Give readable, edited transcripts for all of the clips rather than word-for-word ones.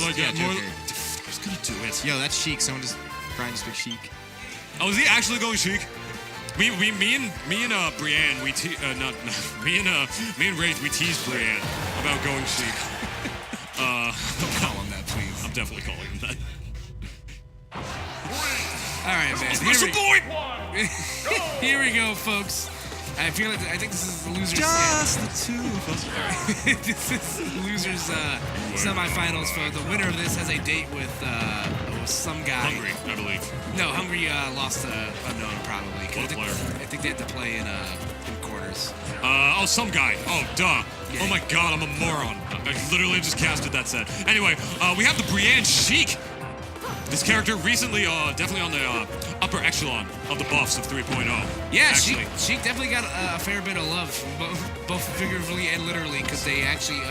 like, yeah, more. Joker. Who's gonna do it? Yo, that's Sheik. Someone just Brian just picked Sheik. Oh, is he actually going Sheik? Me and Brienne, me and Wraith, we teased Brienne about going Sheik. Don't call him that, please. I'm definitely calling him that. All right, man. Special boy. Here we go, folks. I think this is the losers. Just the two of us. This is the losers semifinals. For the winner of this has a date with some guy. Hungry, I believe. No, Hungry lost to Unknown probably. I think they had to play in quarters. Some guy. Oh, duh. Yeah. Oh my God, I'm a moron. I literally just casted that set. Anyway, we have the Brienne Sheik. This character recently, definitely on the upper echelon of the buffs of 3.0. Yeah, Sheik definitely got a fair bit of love, both figuratively and literally, because they actually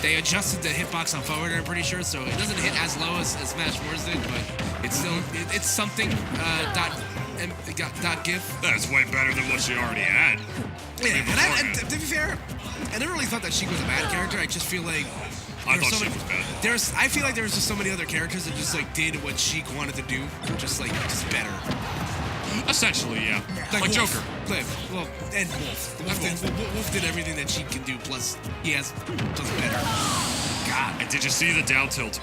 they adjusted the hitbox on forward, I'm pretty sure, so it doesn't hit as low as Smash Wars did, but it's still it's something. .gif. That's way better than what she already had. Yeah, and to be fair, I never really thought that Sheik was a bad character. I just feel like. I thought Sheik was bad. I feel like there was just so many other characters that just like did what Sheik wanted to do, just better. Essentially, yeah. Like Wolf. Joker. Well, and Wolf. Wolf did everything that Sheik can do, plus he has just better. God. And did you see the down tilt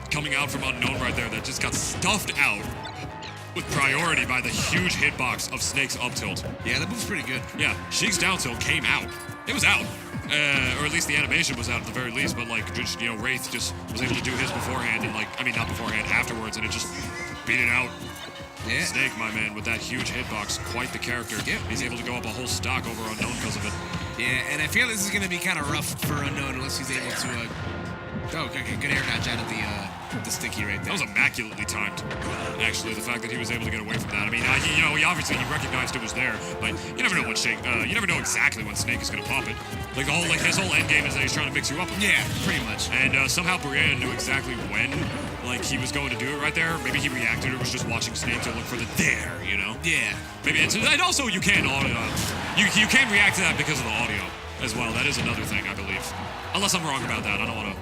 coming out from Unknown right there that just got stuffed out with priority by the huge hitbox of Snake's up tilt? Yeah, that move's pretty good. Yeah, Sheik's down tilt came out. It was out. Or at least the animation was out at the very least, but like, just, Wraith just was able to do his beforehand and not beforehand, afterwards, and it just beat it out. Yeah. Snake, my man, with that huge hitbox, quite the character. Yeah. He's able to go up a whole stock over Unknown because of it. Yeah, and I feel this is going to be kind of rough for Unknown unless he's able to, good air dodge out of the sticky right there. That was immaculately timed, actually, the fact that he was able to get away from that. I mean, he obviously recognized it was there, but you never know what Sheik, you never know exactly when Snake is going to pop it. His whole end game is that he's trying to mix you up. Yeah, pretty much. And somehow Bergen knew exactly when, he was going to do it right there. Maybe he reacted or was just watching Snake to look for the there, Yeah. Maybe and also you can you can react to that because of the audio as well. That is another thing, I believe. Unless I'm wrong about that, I don't want to.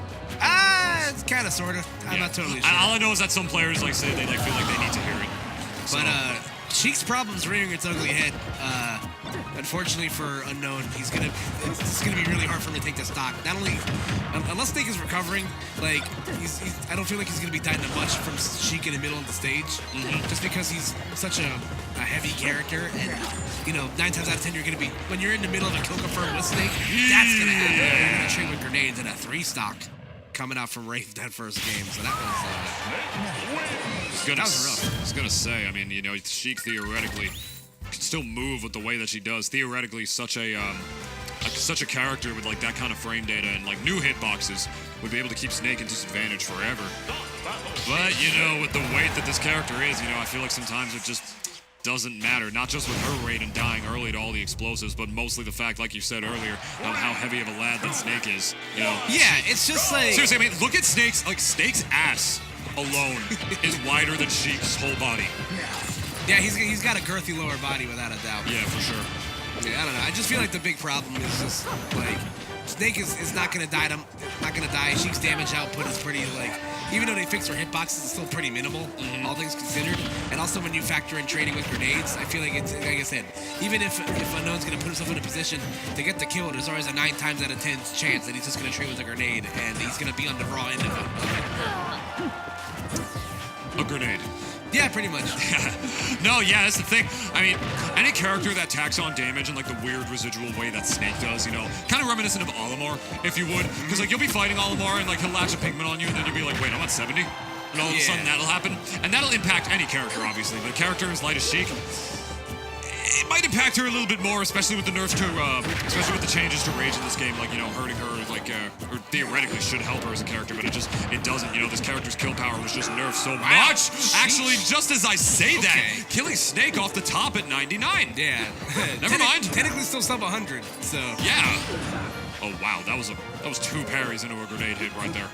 It's kind of, sort of. I'm not totally sure. All I know is that some players say they feel like they need to hear it. So. But Sheik's problem's rearing its ugly head. Unfortunately for Unknown, it's gonna be really hard for him to take the stock. Not only unless Snake is recovering, I don't feel like he's gonna be dying much from Sheik in the middle of the stage, just because he's such a heavy character, and 9 times out of 10 you're gonna be when you're in the middle of a kill confirm with Snake. That's gonna happen. You're gonna trade with grenades and a 3 stock coming out from Wraith that first game, so that was rough. I was gonna say, I mean, Sheik theoretically can still move with the way that she does. Theoretically, such a character with that kind of frame data and new hitboxes would be able to keep Snake in disadvantage forever. But with the weight that this character is, I feel like sometimes it just doesn't matter. Not just with her rate and dying early to all the explosives, but mostly the fact, like you said earlier, how heavy of a lad that Snake is. Yeah, it's just seriously. I mean, look at Snake's ass alone is wider than Sheik's whole body. Yeah, he's got a girthy lower body without a doubt. Yeah, for sure. Yeah, I don't know. I just feel like the big problem is just Snake is not gonna die. Not gonna die. Sheik's damage output is pretty even though they fixed her hitboxes, it's still pretty minimal, all things considered. And also when you factor in trading with grenades, I feel like it's like I said, even if Unknown's gonna put himself in a position to get the kill, there's always a 9 times out of 10 chance that he's just gonna trade with a grenade and he's gonna be on the raw end of it. A grenade. Yeah, pretty much. No, yeah, that's the thing. I mean, any character that tacks on damage in the weird residual way that Snake does, kind of reminiscent of Olimar, if you would. Because you'll be fighting Olimar and he'll latch a pigment on you and then you'll be like, wait, I'm at 70? And all of a sudden that'll happen. And that'll impact any character, obviously. But a character as light as Sheik, it might impact her a little bit more, especially with the nerfs to, especially with the changes to Rage in this game, hurting her, or theoretically should help her as a character, but it doesn't. This character's kill power was just nerfed so much. Actually, just as I say that, killing Snake off the top at 99. Yeah. Never mind. Technically still sub 100, so. Yeah. Oh, wow, that was 2 parries into a grenade hit right there.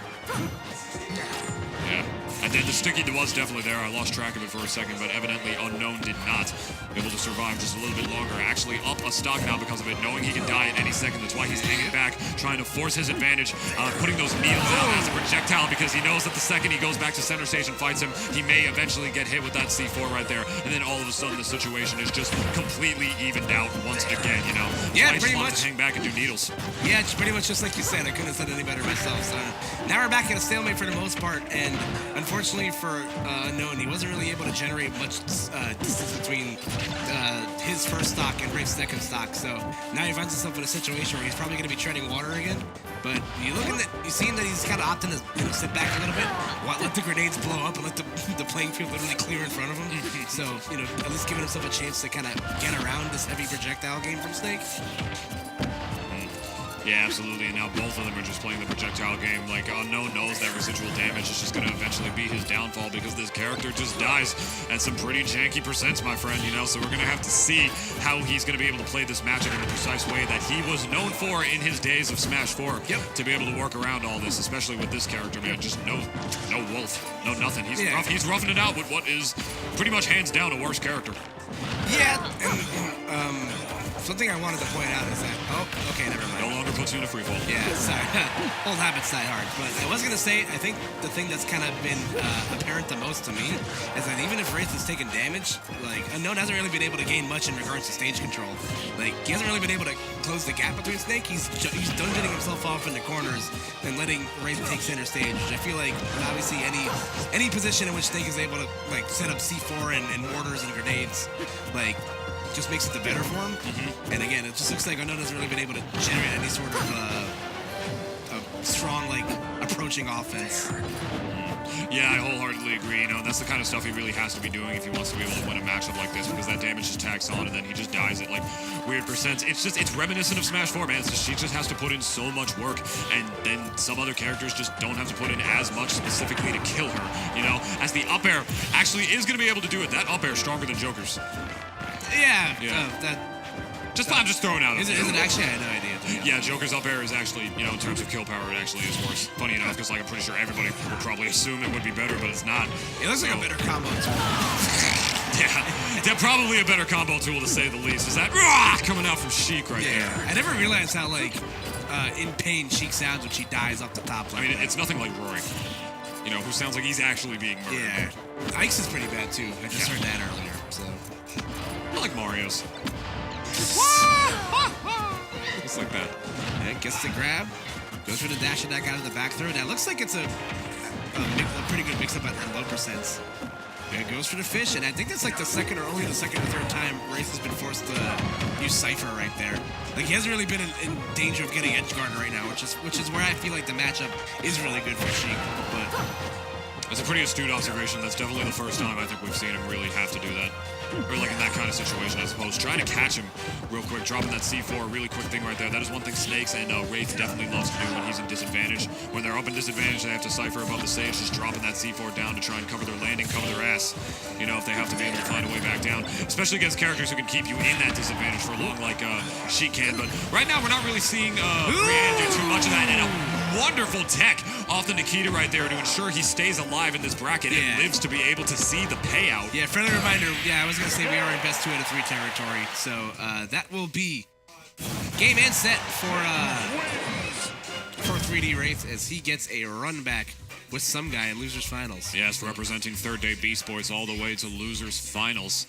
Yeah. And then the sticky was definitely there. I lost track of it for a second, but evidently Unknown did not. able to survive just a little bit longer. Actually up a stock now because of it, knowing he can die at any second. That's why he's hanging back, trying to force his advantage, putting those needles out as a projectile because he knows that the second he goes back to center stage and fights him, he may eventually get hit with that C4 right there. And then all of a sudden the situation is just completely evened out once again, you know? Yeah, so pretty much. To hang back and do needles. Yeah, it's pretty much just like you said. I couldn't have said it any better myself. So now we're back at a stalemate for the most part, and unfortunately for Unknown, he wasn't really able to generate much distance between his first stock and Wraith's second stock. So now he finds himself in a situation where he's probably going to be treading water again. But you seeing that he's kind of opting to sit back a little bit, let the grenades blow up and let the playing field literally clear in front of him. So at least giving himself a chance to kind of get around this heavy projectile game from Snake. Yeah, absolutely. And now both of them are just playing the projectile game. Like, Unknown knows that residual damage is just going to eventually be his downfall because this character just dies at some pretty janky percents, my friend, you know? So we're going to have to see how he's going to be able to play this matchup in the precise way that he was known for in his days of Smash 4. Yep. To be able to work around all this, especially with this character, man. Just no wolf, no nothing. He's rough. He's roughing it out with what is pretty much hands down a worse character. Yeah, and something I wanted to point out is that, okay, never mind. No longer puts you in a free fall. Yeah, sorry. Old habits die hard. But I was going to say, I think the thing that's kind of been apparent the most to me is that even if Wraith is taking damage, like, Unknown hasn't really been able to gain much in regards to stage control. Like, he hasn't really been able to close the gap between Snake. He's dungeoning himself off in the corners and letting Wraith take center stage, which I feel like obviously any position in which Snake is able to, like, set up C4 and mortars and grenades, like, just makes it the better for him. And again, it just looks like Unknown hasn't really been able to generate any sort of strong, like, approaching offense. Yeah, I wholeheartedly agree. You know, that's the kind of stuff he really has to be doing if he wants to be able to win a matchup like this, because that damage just tacks on and then he just dies at like weird percents. It's reminiscent of Smash 4, man. It's just, she just has to put in so much work, and then some other characters just don't have to put in as much specifically to kill her. You know, as the up air actually is going to be able to do it. That up air is stronger than Joker's. Yeah. I'm just throwing out. Is it actually? I had no idea. Yeah, Joker's up air is actually, you know, in terms of kill power, it actually is worse. Funny enough, because like I'm pretty sure everybody would probably assume it would be better, but it's not. It looks like a better combo tool. Yeah, probably a better combo tool to say the least. Is that coming out from Sheik right there? I never realized how like in pain Sheik sounds when she dies off the top. I mean, it's nothing like Rory, you know, who sounds like he's actually being murdered. Yeah, Ike's is pretty bad too. I just heard that earlier. So I like Mario's. Just like that. Yeah, gets the grab, goes for the dash attack out of the back throw. That looks like it's a pretty good mix-up at low percents. It goes for the fish, and I think that's like the second or third time Wraith has been forced to use Cypher right there. Like, he hasn't really been in danger of getting edge guarded right now, which is where I feel like the matchup is really good for Sheik. But it's a pretty astute observation. That's definitely the first time I think we've seen him really have to do that. Or like in that kind of situation, I suppose. Trying to catch him real quick, dropping that C4, a really quick thing right there. That is one thing Snakes and Wraith definitely loves to do when he's in disadvantage. When they're up in disadvantage, they have to Cypher above the stage, just dropping that C4 down to try and cover their landing, cover their ass. You know, if they have to be able to find a way back down. Especially against characters who can keep you in that disadvantage for long, like Sheik can. But right now, we're not really seeing Brienne do too much of that. And a wonderful tech off the Nikita right there to ensure he stays alive in this bracket and lives to be able to see the payout. Yeah, friendly reminder. Yeah, I was going to say we are in best 2 out of 3 territory. So that will be game and set for 3D Wraith as he gets a run back with some guy in Losers Finals. Yes, representing Third Day eSports all the way to Losers Finals.